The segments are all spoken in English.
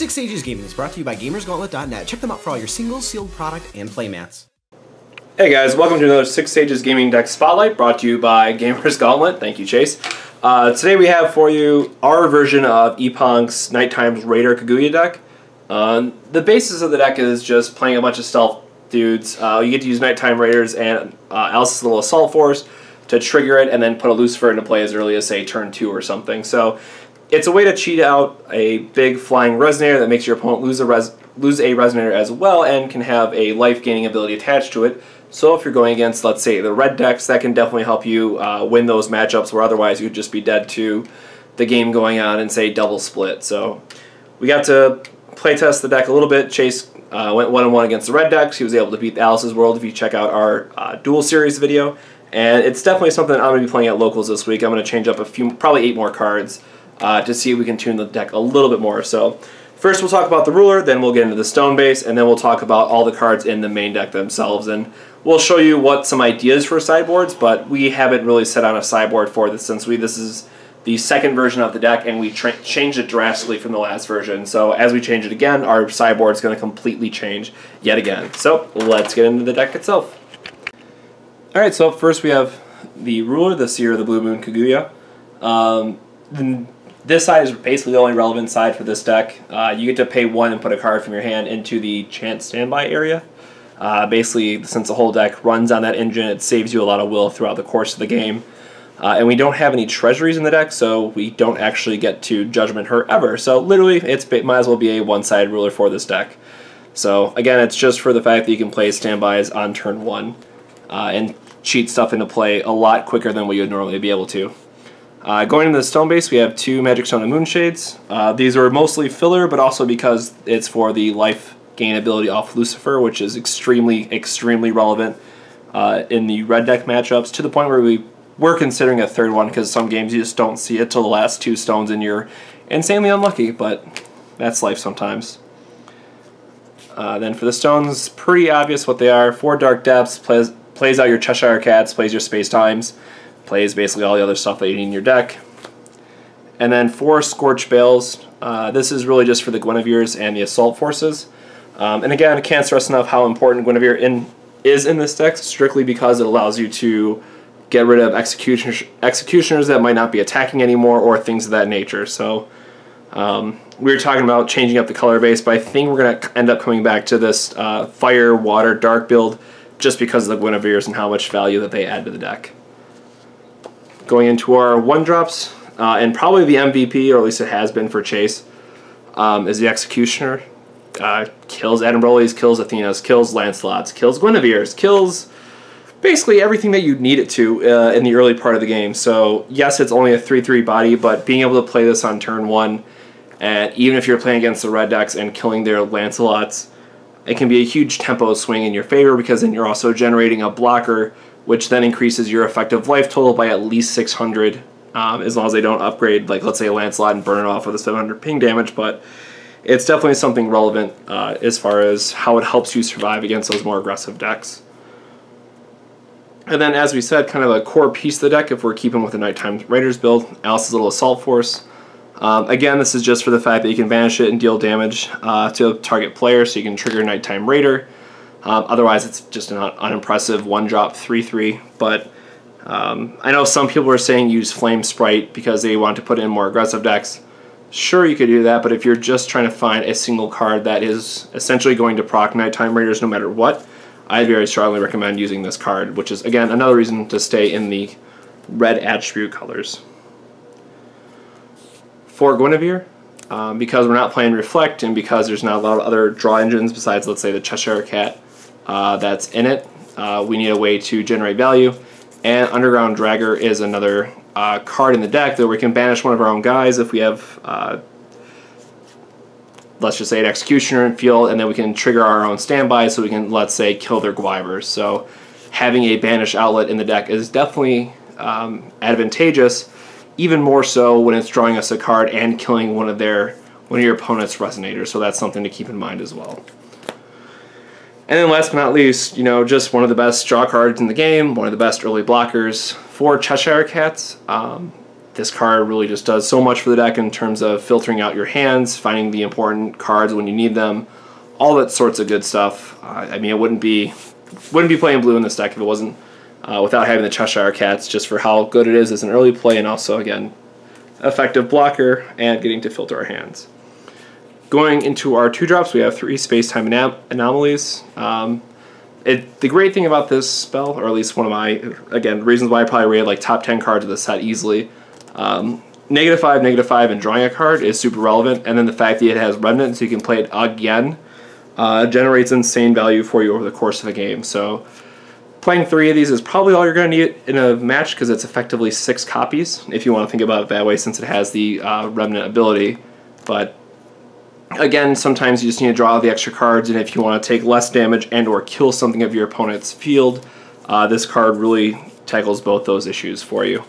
Six Stages Gaming is brought to you by GamersGauntlet.net. Check them out for all your singles, sealed product, and playmats. Hey guys, welcome to another Six Stages Gaming Deck Spotlight brought to you by Gamers Gauntlet. Thank you, Chase. Today we have for you our version of Ipank's Nighttime Raider Kaguya deck. The basis of the deck is just playing a bunch of stealth dudes. You get to use Nighttime Raiders and Alice's little Assault Force to trigger it and then put a Lucifer into play as early as, say, turn 2 or something. So it's a way to cheat out a big flying Resonator that makes your opponent lose a Resonator as well and can have a life-gaining ability attached to it. So if you're going against, let's say, the red decks, that can definitely help you win those matchups where otherwise you'd just be dead to the game going on and, say, double split. So we got to playtest the deck a little bit. Chase went 1-1 against the red decks. He was able to beat Alice's World if you check out our Duel Series video. And it's definitely something I'm going to be playing at locals this week. I'm going to change up a few, probably 8 more cards to see if we can tune the deck a little bit more. So first we'll talk about the ruler, then we'll get into the stone base, and then we'll talk about all the cards in the main deck themselves. And we'll show you what some ideas for sideboards, but we haven't really set on a sideboard for this since this is the second version of the deck and we changed it drastically from the last version. So as we change it again, our sideboard is going to completely change yet again. So let's get into the deck itself. Alright, so first we have the ruler, the Seer of the Blue Moon Kaguya. This side is basically the only relevant side for this deck. You get to pay 1 and put a card from your hand into the Chant Standby area. Basically, since the whole deck runs on that engine, it saves you a lot of will throughout the course of the game. And we don't have any treasuries in the deck, so we don't actually get to Judgment Her ever. So literally, it might as well be a one-sided ruler for this deck. So again, it's just for the fact that you can play standbys on turn 1 and cheat stuff into play a lot quicker than what you would normally be able to. Going into the stone base, we have 2 Magic Stone and Moonshades. These are mostly filler, but also because it's for the life gain ability off Lucifer, which is extremely relevant in the red deck matchups, to the point where we're considering a third one because some games you just don't see it till the last 2 stones and you're insanely unlucky, but that's life sometimes. Then for the stones, pretty obvious what they are. 4 Dark Depths, plays out your Cheshire Cats, plays your Space Times, plays basically all the other stuff that you need in your deck. And then 4 Scorch Bales. This is really just for the Guinevere's and the Assault Forces. And again, I can't stress enough how important Guinevere is in this deck, strictly because it allows you to get rid of executioners that might not be attacking anymore or things of that nature. So we were talking about changing up the color base, but I think we're going to end up coming back to this Fire, Water, Dark build just because of the Guinevere's and how much value that they add to the deck. Going into our 1-drops, and probably the MVP, or at least it has been for Chase, is the Executioner. Kills Adambroli's, kills Athena's, kills Lancelot's, kills Guinevere's, kills basically everything that you need it to in the early part of the game. So yes, it's only a 3/3 body, but being able to play this on turn 1, and even if you're playing against the red decks and killing their Lancelots, it can be a huge tempo swing in your favor because then you're also generating a blocker, which then increases your effective life total by at least 600, as long as they don't upgrade, like let's say a Lancelot and burn it off with a 700 ping damage. But it's definitely something relevant as far as how it helps you survive against those more aggressive decks. And then, as we said, kind of a core piece of the deck, if we're keeping with the Nighttime Raiders build, Alice's little Assault Force. Again, this is just for the fact that you can banish it and deal damage to a target player, so you can trigger Nighttime Raider. Otherwise, it's just an unimpressive 1-drop 3/3. But I know some people are saying use Flame Sprite because they want to put in more aggressive decks. Sure, you could do that, but if you're just trying to find a single card that is essentially going to proc Nighttime Raiders no matter what, I very strongly recommend using this card, which is, again, another reason to stay in the red attribute colors. For Guinevere, because we're not playing Reflect and because there's not a lot of other draw engines besides, let's say, the Cheshire Cat that's in it, we need a way to generate value. And Underground Dragger is another card in the deck that we can banish one of our own guys if we have, let's just say, an Executioner in field, and then we can trigger our own standby so we can, let's say, kill their Gwibers. So having a banish outlet in the deck is definitely advantageous, even more so when it's drawing us a card and killing one of your opponent's Resonators. So that's something to keep in mind as well. And then last but not least, just one of the best draw cards in the game, one of the best early blockers for Cheshire Cats. This card really just does so much for the deck in terms of filtering out your hands, finding the important cards when you need them, all that sorts of good stuff. I mean, it wouldn't be playing blue in this deck if it wasn't without having the Cheshire Cats, just for how good it is as an early play, and also, again, effective blocker and getting to filter our hands. Going into our 2-drops, we have 3 Space-Time Anomalies. The great thing about this spell, or at least one of my, again, reasons why I probably rated like top 10 cards of the set easily, -5, and drawing a card is super relevant, and then the fact that it has Remnant, so you can play it again, generates insane value for you over the course of a game. So playing 3 of these is probably all you're going to need in a match, because it's effectively 6 copies, if you want to think about it that way, since it has the Remnant ability. But again, sometimes you just need to draw the extra cards, and if you want to take less damage and or kill something of your opponent's field, this card really tackles both those issues for you.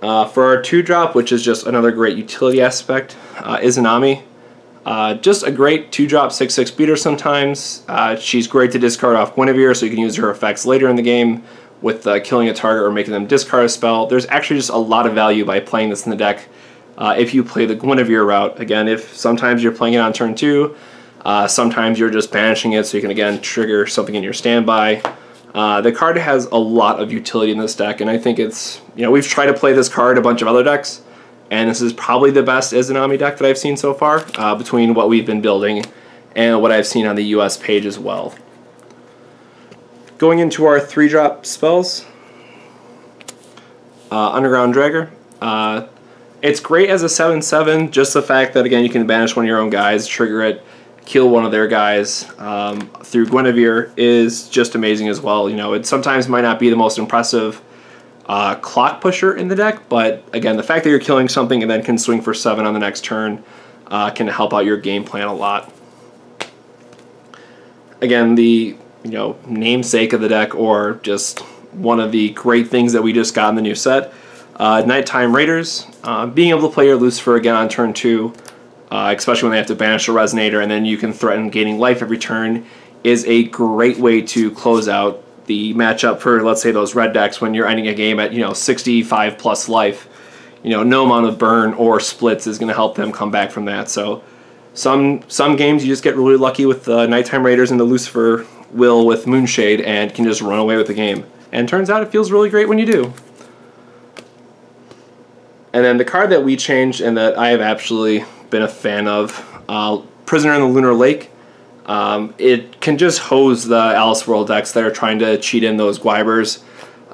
For our 2-drop, which is just another great utility aspect, Izanami. Just a great 2-drop 6/6 beater sometimes. She's great to discard off Guinevere, so you can use her effects later in the game with killing a target or making them discard a spell. There's actually just a lot of value by playing this in the deck. If you play the Guinevere route, again, if sometimes you're playing it on turn 2, sometimes you're just banishing it so you can, again, trigger something in your standby. The card has a lot of utility in this deck, and I think it's, we've tried to play this card a bunch of other decks, and this is probably the best Izanami deck that I've seen so far, between what we've been building and what I've seen on the US page as well. Going into our 3-drop spells, Underground Dragger. It's great as a 7/7, just the fact that, again, you can banish one of your own guys, trigger it, kill one of their guys through Guinevere is just amazing as well. It sometimes might not be the most impressive clock pusher in the deck, but again, the fact that you're killing something and then can swing for 7 on the next turn can help out your game plan a lot. Again, the namesake of the deck, or just one of the great things that we just got in the new set, Nighttime Raiders. Being able to play your Lucifer again on turn 2, especially when they have to banish a Resonator and then you can threaten gaining life every turn, is a great way to close out the matchup for, let's say, those red decks when you're ending a game at 65 plus life. No amount of burn or splits is going to help them come back from that. So some games you just get really lucky with the Nighttime Raiders and the Lucifer Will with Moonshade and can just run away with the game. And turns out it feels really great when you do. And then the card that we changed and that I have absolutely been a fan of, Prisoner in the Lunar Lake. It can just hose the Alice World decks that are trying to cheat in those Gwibers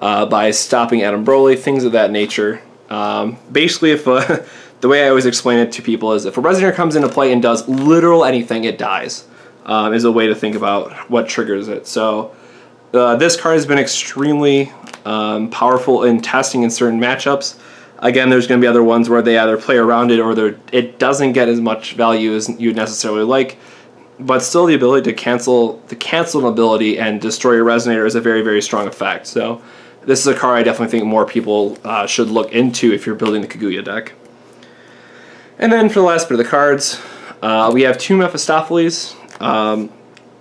by stopping Adam Broly, things of that nature. Basically, if the way I always explain it to people is if a Resonator comes into play and does literal anything, it dies, is a way to think about what triggers it. So this card has been extremely powerful in testing in certain matchups. Again, there's going to be other ones where they either play around it or it doesn't get as much value as you'd necessarily like, but still the ability to cancel an ability and destroy your Resonator is a very, very strong effect. So this is a card I definitely think more people should look into if you're building the Kaguya deck. And then for the last bit of the cards, we have 2 Mephistopheles.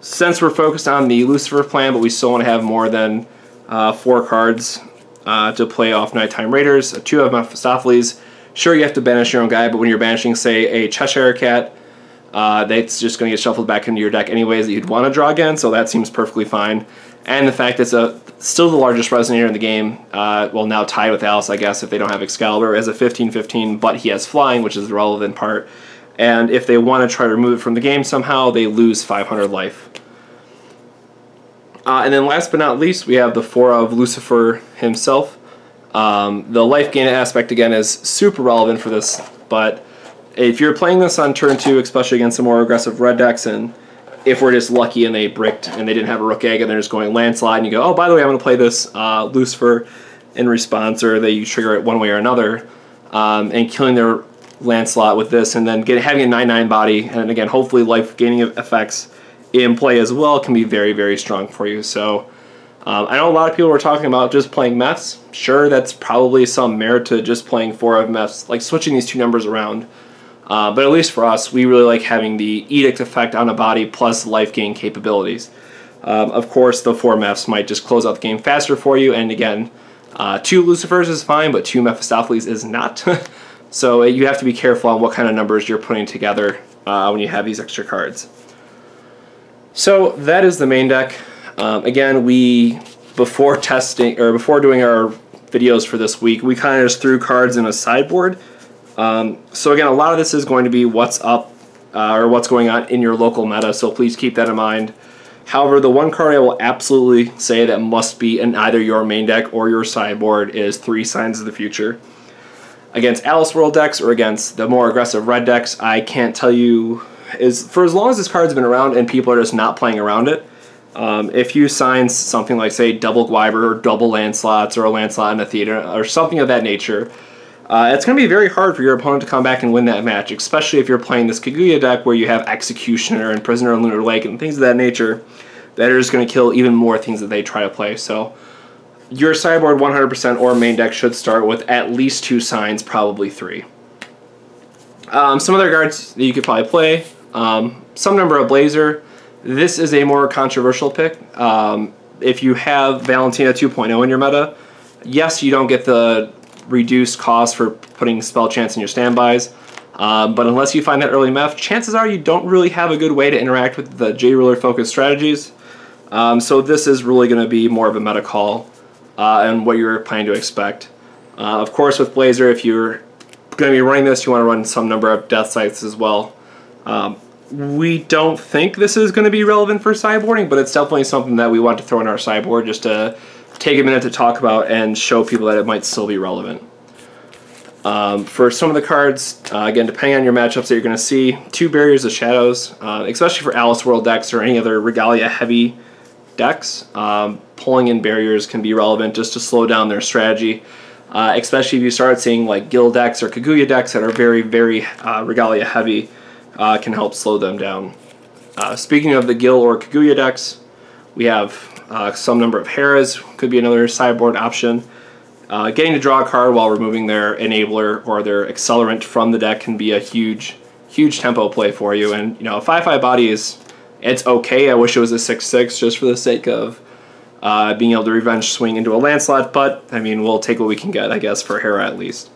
Since we're focused on the Lucifer plan, but we still want to have more than 4 cards to play off Nighttime Raiders, 2 of Mephistopheles. Sure, you have to banish your own guy, but when you're banishing, say, a Cheshire Cat, that's just going to get shuffled back into your deck anyways that you'd want to draw again, so that seems perfectly fine. And the fact it's still the largest Resonator in the game, well, now tied with Alice, I guess, if they don't have Excalibur, as a 15/15, but he has flying, which is the relevant part. And if they want to try to remove it from the game somehow, they lose 500 life. And then last but not least, we have the 4 of Lucifer himself. The life gain aspect, again, is super relevant for this, but if you're playing this on turn 2, especially against some more aggressive red decks, and if we're just lucky and they bricked and they didn't have a Rook Egg and they're just going Landslide, and you go, oh, by the way, I'm going to play this Lucifer in response, or you trigger it one way or another, and killing their Landslot with this, and then having a 9/9 body, and again, hopefully life gaining effects in play as well, can be very, very strong for you. So I know a lot of people were talking about just playing Mephs. Sure, that's probably some merit to just playing 4 of Mephs, like switching these 2 numbers around. But at least for us, we really like having the Edict effect on a body plus life gain capabilities. Of course, the 4 Mephs might just close out the game faster for you, and again, 2 Lucifers is fine, but 2 Mephistopheles is not. So you have to be careful on what kind of numbers you're putting together when you have these extra cards. So that is the main deck. Again, before testing or before doing our videos for this week, we kind of just threw cards in a sideboard. So again, a lot of this is going to be what's up or what's going on in your local meta, so please keep that in mind. However, the one card I will absolutely say that must be in either your main deck or your sideboard is 3 Signs of the Future. Against Alice World decks or against the more aggressive red decks, I can't tell you, for as long as this card's been around and people are just not playing around it, if you sign something like, say, double Gwiber or double Lancelots or a Lancelot and a Theater or something of that nature, it's going to be very hard for your opponent to come back and win that match, especially if you're playing this Kaguya deck where you have Executioner and Prisoner of Lunar Lake and things of that nature that are just going to kill even more things that they try to play. So your sideboard 100% or main deck should start with at least 2 signs, probably 3. Some other cards that you could probably play, some number of Blazer. This is a more controversial pick. If you have Valentina 2.0 in your meta, yes, you don't get the reduced cost for putting spell chance in your standbys, but unless you find that early meth, chances are you don't really have a good way to interact with the J-Ruler focused strategies. So this is really going to be more of a meta call and what you're planning to expect. Of course, with Blazer, if you're going to be running this, you want to run some number of death sites as well. We don't think this is going to be relevant for sideboarding, but it's definitely something that we want to throw in our sideboard just to take a minute to talk about and show people that it might still be relevant. For some of the cards, again, depending on your matchups that you're going to see, 2 Barriers of Shadows, especially for Alice World decks or any other Regalia heavy decks, pulling in barriers can be relevant just to slow down their strategy, especially if you start seeing like Guild decks or Kaguya decks that are very, very Regalia heavy, can help slow them down. Speaking of the Gil or Kaguya decks, we have some number of Heras, could be another sideboard option. Getting to draw a card while removing their enabler or their accelerant from the deck can be a huge tempo play for you. And you know, a 5/5 body it's okay. I wish it was a 6/6 just for the sake of being able to revenge swing into a Lancelot, but I mean, we'll take what we can get, I guess, for Hera at least.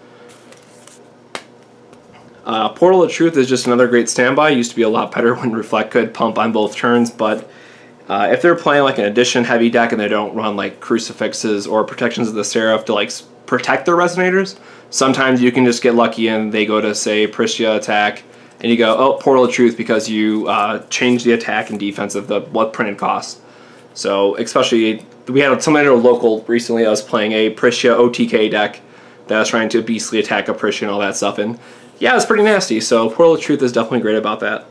Portal of Truth is just another great standby. It used to be a lot better when Reflect could pump on both turns, but if they're playing like an Addition heavy deck and they don't run like Crucifixes or Protections of the Seraph to like protect their Resonators, sometimes you can just get lucky and they go to, say, Pristia attack, and you go, oh, Portal of Truth, because you change the attack and defense of the what printed cost. So especially, we had somebody at a local recently that was playing a Pristia OTK deck that was trying to beastly attack a Pristia and all that stuff, and yeah, it's pretty nasty, so Portal of Truth is definitely great about that.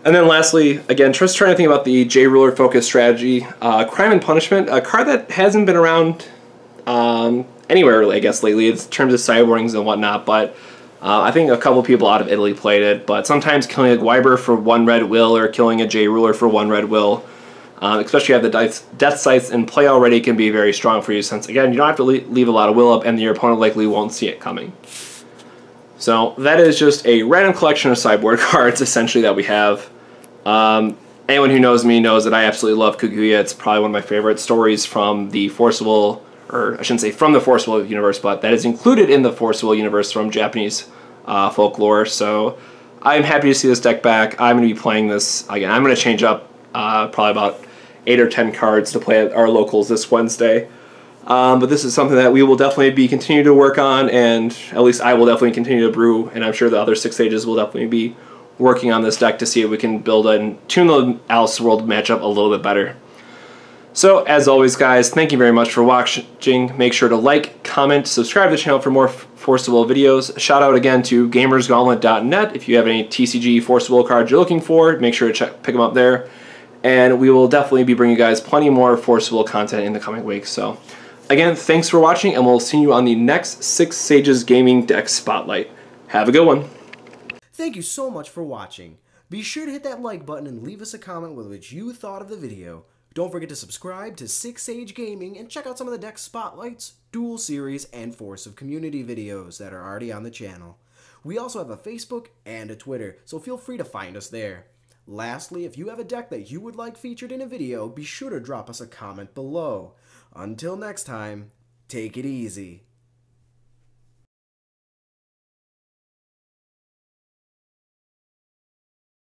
And then lastly, again, just trying to think about the J-Ruler focused strategy. Crime and Punishment, a card that hasn't been around anywhere really, I guess, lately in terms of sideboardings and whatnot, but I think a couple people out of Italy played it. But sometimes killing a Gwiber for 1 red will or killing a J-Ruler for 1 red will, especially if you have the death sites in play already, can be very strong for you, since, again, you don't have to leave a lot of will up and your opponent likely won't see it coming. So that is just a random collection of sideboard cards, essentially, that we have. Anyone who knows me knows that I absolutely love Kaguya. It's probably one of my favorite stories from the Forcible, or I shouldn't say from the Forcible universe, but that is included in the Forcible universe from Japanese folklore. So I'm happy to see this deck back. I'm going to be playing this again. I'm going to change up probably about 8 or 10 cards to play at our locals this Wednesday. But this is something that we will definitely be continuing to work on, and at least I will definitely continue to brew, and I'm sure the other 6 stages will definitely be working on this deck to see if we can build and tune the Alice World matchup a little bit better. So, as always, guys, thank you very much for watching. Make sure to like, comment, subscribe to the channel for more Forcible videos. Shout out again to gamersgauntlet.net. If you have any TCG Forcible cards you're looking for, make sure to pick them up there. And we will definitely be bringing you guys plenty more Forcible content in the coming weeks. So, again, thanks for watching, and we'll see you on the next 6 Sages Gaming Deck Spotlight. Have a good one. Thank you so much for watching. Be sure to hit that like button and leave us a comment with what you thought of the video. Don't forget to subscribe to 6 Sage Gaming and check out some of the deck spotlights, duel series, and Force of Community videos that are already on the channel. We also have a Facebook and a Twitter, so feel free to find us there. Lastly, if you have a deck that you would like featured in a video, be sure to drop us a comment below. Until next time, take it easy.